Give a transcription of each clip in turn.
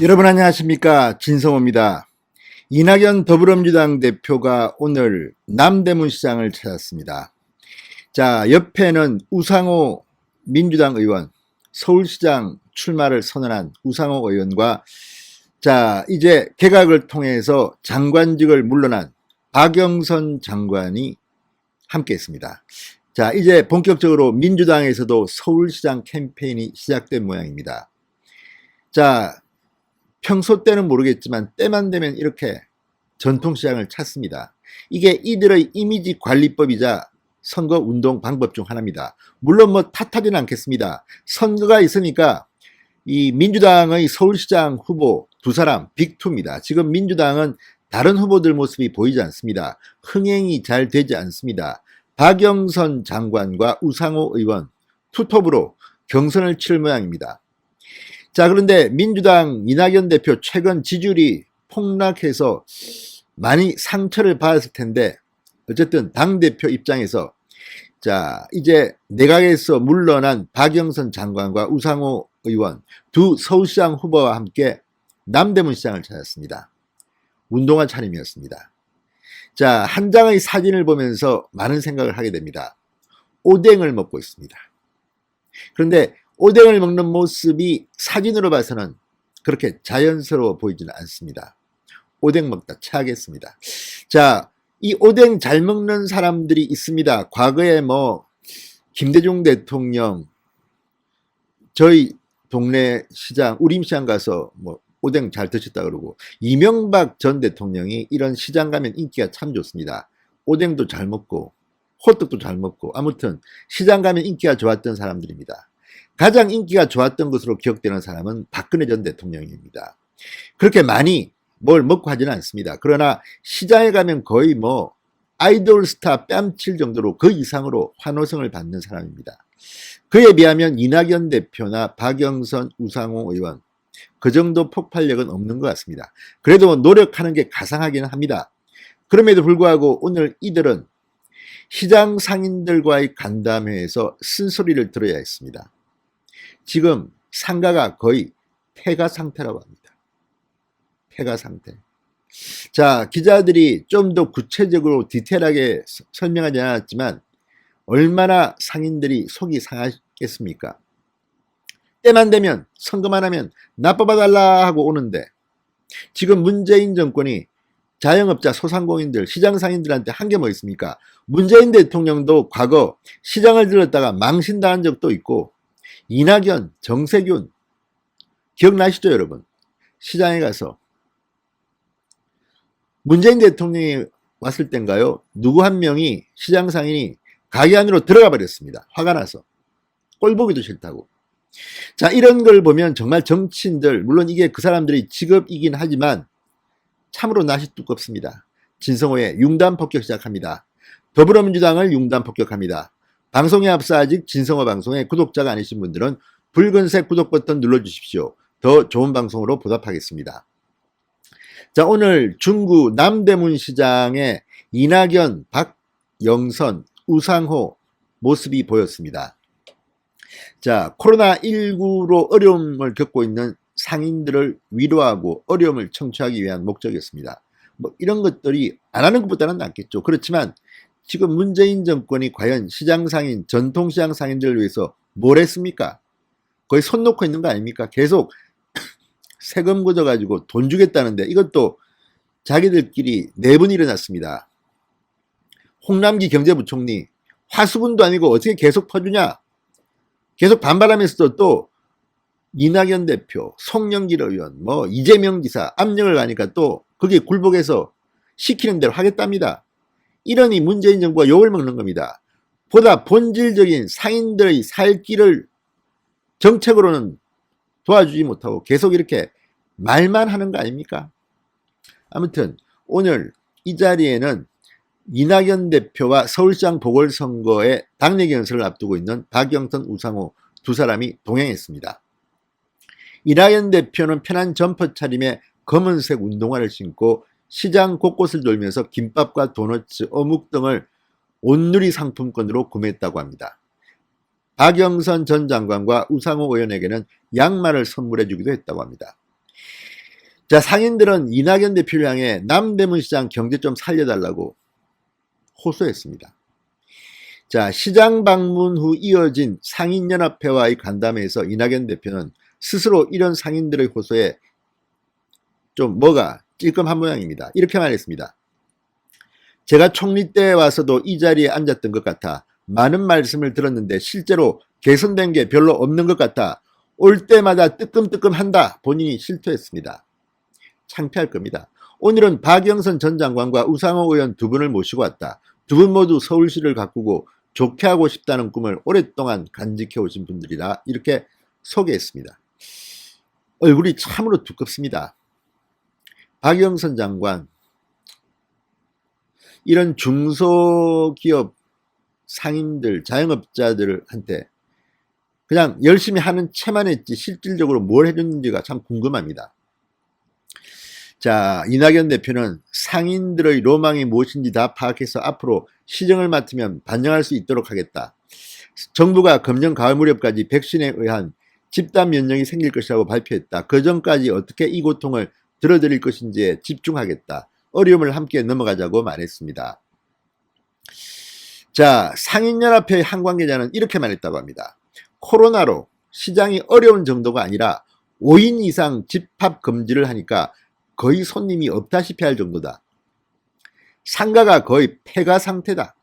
여러분 안녕하십니까, 진성호입니다. 이낙연 더불어민주당 대표가 오늘 남대문 시장을 찾았습니다. 자, 옆에는 우상호 민주당 의원, 서울시장 출마를 선언한 우상호 의원과 자, 이제 개각을 통해서 장관직을 물러난 박영선 장관이 함께 했습니다. 자, 이제 본격적으로 민주당에서도 서울시장 캠페인이 시작된 모양입니다. 자, 평소 때는 모르겠지만 때만 되면 이렇게 전통시장을 찾습니다. 이게 이들의 이미지 관리법이자 선거운동 방법 중 하나입니다. 물론 뭐 탓하지는 않겠습니다. 선거가 있으니까 이 민주당의 서울시장 후보 두 사람 빅2입니다. 지금 민주당은 다른 후보들 모습이 보이지 않습니다. 흥행이 잘 되지 않습니다. 박영선 장관과 우상호 의원 투톱으로 경선을 치를 모양입니다. 자, 그런데 민주당 이낙연 대표 최근 지지율이 폭락해서 많이 상처를 받았을 텐데 어쨌든 당대표 입장에서 자, 이제 내각에서 물러난 박영선 장관과 우상호 의원 두 서울시장 후보와 함께 남대문 시장을 찾았습니다. 운동화 차림이었습니다. 자, 한 장의 사진을 보면서 많은 생각을 하게 됩니다. 오뎅을 먹고 있습니다. 그런데 오뎅을 먹는 모습이 사진으로 봐서는 그렇게 자연스러워 보이지는 않습니다. 오뎅 먹다 체하겠습니다. 자, 이 오뎅 잘 먹는 사람들이 있습니다. 과거에 뭐 김대중 대통령 저희 동네 시장 우림시장 가서 뭐 오뎅 잘 드셨다 그러고 이명박 전 대통령이 이런 시장 가면 인기가 참 좋습니다. 오뎅도 잘 먹고 호떡도 잘 먹고 아무튼 시장 가면 인기가 좋았던 사람들입니다. 가장 인기가 좋았던 것으로 기억되는 사람은 박근혜 전 대통령입니다. 그렇게 많이 뭘 먹고 하지는 않습니다. 그러나 시장에 가면 거의 뭐 아이돌 스타 뺨칠 정도로 그 이상으로 환호성을 받는 사람입니다. 그에 비하면 이낙연 대표나 박영선, 우상호 의원 그 정도 폭발력은 없는 것 같습니다. 그래도 노력하는 게 가상하기는 합니다. 그럼에도 불구하고 오늘 이들은 시장 상인들과의 간담회에서 쓴소리를 들어야 했습니다. 지금 상가가 거의 폐가 상태라고 합니다. 폐가 상태. 자, 기자들이 좀 더 구체적으로 디테일하게 설명하지 않았지만 얼마나 상인들이 속이 상하겠습니까? 때만 되면 선거만 하면 나빠봐달라 하고 오는데 지금 문재인 정권이 자영업자 소상공인들 시장 상인들한테 한 게 뭐 있습니까? 문재인 대통령도 과거 시장을 들렀다가 망신당한 적도 있고 이낙연, 정세균 기억나시죠 여러분? 시장에 가서 문재인 대통령이 왔을 땐가요? 누구 한 명이 시장 상인이 가게 안으로 들어가 버렸습니다. 화가 나서. 꼴 보기도 싫다고. 자, 이런 걸 보면 정말 정치인들 물론 이게 그 사람들의 직업이긴 하지만 참으로 낯이 두껍습니다. 진성호의 융단 폭격 시작합니다. 더불어민주당을 융단 폭격합니다. 방송에 앞서 아직 진성호 방송의 구독자가 아니신 분들은 붉은색 구독 버튼 눌러주십시오. 더 좋은 방송으로 보답하겠습니다. 자, 오늘 중구 남대문 시장에 이낙연, 박영선, 우상호 모습이 보였습니다. 자, 코로나19로 어려움을 겪고 있는 상인들을 위로하고 어려움을 청취하기 위한 목적이었습니다. 뭐 이런 것들이 안 하는 것보다는 낫겠죠. 그렇지만 지금 문재인 정권이 과연 시장 상인, 전통시장 상인들을 위해서 뭘 했습니까? 거의 손 놓고 있는 거 아닙니까? 계속 세금 걷어가지고 돈 주겠다는데 이것도 자기들끼리 내분이 일어났습니다. 홍남기 경제부총리 화수분도 아니고 어떻게 계속 퍼주냐? 계속 반발하면서도 또 이낙연 대표, 송영길 의원, 뭐 이재명 지사 압력을 가니까 또 그게 굴복해서 시키는 대로 하겠답니다. 이러니 문재인 정부가 욕을 먹는 겁니다. 보다 본질적인 상인들의 살 길을 정책으로는 도와주지 못하고 계속 이렇게 말만 하는 거 아닙니까? 아무튼 오늘 이 자리에는 이낙연 대표와 서울시장 보궐선거에 당내 경선을 앞두고 있는 박영선, 우상호 두 사람이 동행했습니다. 이낙연 대표는 편한 점퍼 차림에 검은색 운동화를 신고 시장 곳곳을 돌면서 김밥과 도너츠, 어묵 등을 온누리 상품권으로 구매했다고 합니다. 박영선 전 장관과 우상호 의원에게는 양말을 선물해 주기도 했다고 합니다. 자, 상인들은 이낙연 대표를 향해 남대문시장 경제 좀 살려달라고 호소했습니다. 자, 시장 방문 후 이어진 상인연합회와의 간담회에서 이낙연 대표는 스스로 이런 상인들의 호소에 좀 뭐가 찔끔한 모양입니다. 이렇게 말했습니다. 제가 총리 때 와서도 이 자리에 앉았던 것 같아 많은 말씀을 들었는데 실제로 개선된 게 별로 없는 것 같아 올 때마다 뜨끔뜨끔한다. 본인이 실토했습니다. 창피할 겁니다. 오늘은 박영선 전 장관과 우상호 의원 두 분을 모시고 왔다. 두 분 모두 서울시를 가꾸고 좋게 하고 싶다는 꿈을 오랫동안 간직해 오신 분들이라 이렇게 소개했습니다. 얼굴이 참으로 두껍습니다. 박영선 장관, 이런 중소기업 상인들, 자영업자들한테 그냥 열심히 하는 채만 했지 실질적으로 뭘 해줬는지가 참 궁금합니다. 자, 이낙연 대표는 상인들의 로망이 무엇인지 다 파악해서 앞으로 시정을 맡으면 반영할 수 있도록 하겠다. 정부가 금년 가을 무렵까지 백신에 의한 집단 면역이 생길 것이라고 발표했다. 그 전까지 어떻게 이 고통을 들어드릴 것인지에 집중하겠다. 어려움을 함께 넘어가자고 말했습니다. 자, 상인연합회 한 관계자는 이렇게 말했다고 합니다. 코로나로 시장이 어려운 정도가 아니라 5인 이상 집합 금지를 하니까 거의 손님이 없다시피 할 정도다. 상가가 거의 폐가 상태다.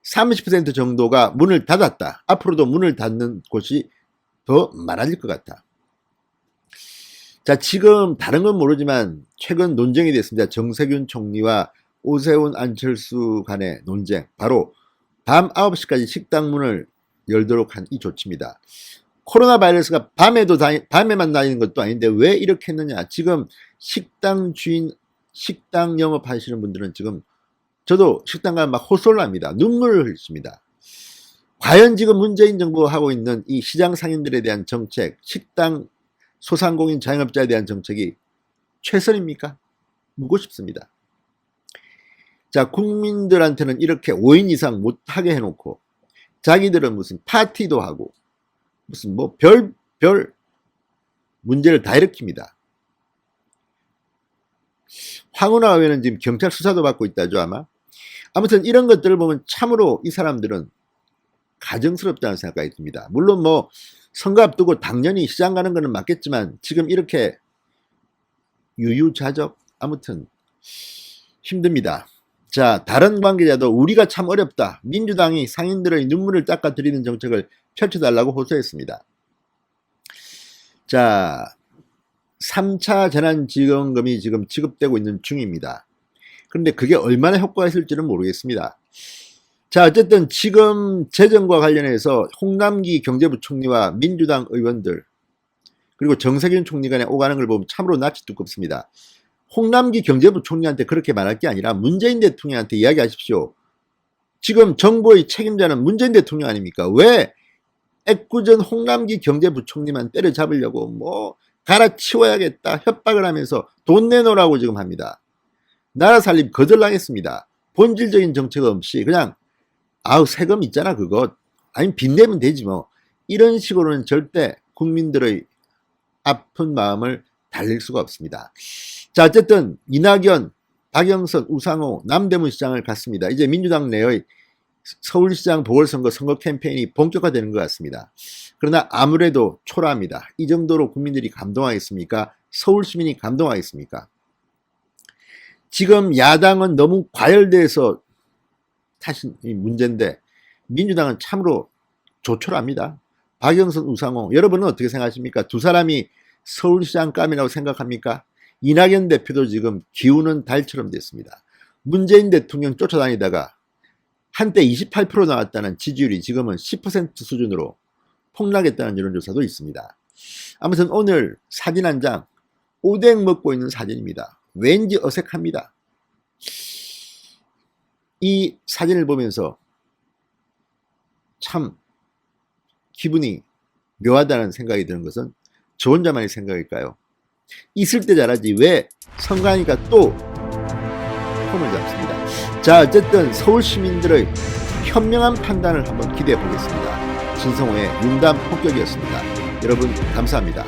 30% 정도가 문을 닫았다. 앞으로도 문을 닫는 곳이 더 많아질 것 같다. 자, 지금 다른 건 모르지만 최근 논쟁이 됐습니다. 정세균 총리와 오세훈 안철수 간의 논쟁. 바로 밤 9시까지 식당 문을 열도록 한 이 조치입니다. 코로나 바이러스가 밤에만 다니는 것도 아닌데 왜 이렇게 했느냐. 지금 식당 주인, 식당 영업하시는 분들은 지금 저도 식당 가면 막 호소를 합니다. 눈물을 흘립니다. 과연 지금 문재인 정부가 하고 있는 이 시장 상인들에 대한 정책, 식당 소상공인 자영업자에 대한 정책이 최선입니까? 묻고 싶습니다. 자, 국민들한테는 이렇게 5인 이상 못하게 해놓고 자기들은 무슨 파티도 하고 무슨 뭐 별 문제를 다 일으킵니다. 황운하 의원은 지금 경찰 수사도 받고 있다죠, 아마. 아무튼 이런 것들을 보면 참으로 이 사람들은 가증스럽다는 생각이 듭니다. 물론 뭐 선거 앞두고 당연히 시장 가는 거는 맞겠지만 지금 이렇게 유유자적, 아무튼 힘듭니다. 자, 다른 관계자도 우리가 참 어렵다. 민주당이 상인들의 눈물을 닦아드리는 정책을 펼쳐달라고 호소했습니다. 자, 3차 재난지원금이 지금 지급되고 있는 중입니다. 그런데 그게 얼마나 효과가 있을지는 모르겠습니다. 자, 어쨌든 지금 재정과 관련해서 홍남기 경제부총리와 민주당 의원들 그리고 정세균 총리 간에 오가는 걸 보면 참으로 낯이 두껍습니다. 홍남기 경제부총리한테 그렇게 말할 게 아니라 문재인 대통령한테 이야기하십시오. 지금 정부의 책임자는 문재인 대통령 아닙니까? 왜 애꿎은 홍남기 경제부총리만 때려잡으려고 뭐 갈아치워야겠다 협박을 하면서 돈 내놓으라고 지금 합니다. 나라 살림 거덜나겠습니다. 본질적인 정책 없이 그냥 세금 있잖아 그거 아니면 빚 내면 되지 뭐 이런 식으로는 절대 국민들의 아픈 마음을 달랠 수가 없습니다. 자, 어쨌든 이낙연, 박영선, 우상호, 남대문 시장을 갔습니다. 이제 민주당 내의 서울시장 보궐선거 선거 캠페인이 본격화되는 것 같습니다. 그러나 아무래도 초라합니다. 이 정도로 국민들이 감동하겠습니까? 서울 시민이 감동하겠습니까? 지금 야당은 너무 과열돼서 탓이 문제인데 민주당은 참으로 조촐합니다. 박영선, 우상호, 여러분은 어떻게 생각하십니까? 두 사람이 서울시장 감이라고 생각합니까? 이낙연 대표도 지금 기우는 달처럼 됐습니다. 문재인 대통령 쫓아다니다가 한때 28% 나왔다는 지지율이 지금은 10% 수준으로 폭락했다는 여론조사도 있습니다. 아무튼 오늘 사진 한 장, 오뎅 먹고 있는 사진입니다. 왠지 어색합니다. 이 사진을 보면서 참 기분이 묘하다는 생각이 드는 것은 저 혼자만의 생각일까요? 있을 때 잘하지 왜 선거하니까 또 폼을 잡습니다. 자, 어쨌든 서울 시민들의 현명한 판단을 한번 기대해 보겠습니다. 진성호의 융담 폭격이었습니다. 여러분 감사합니다.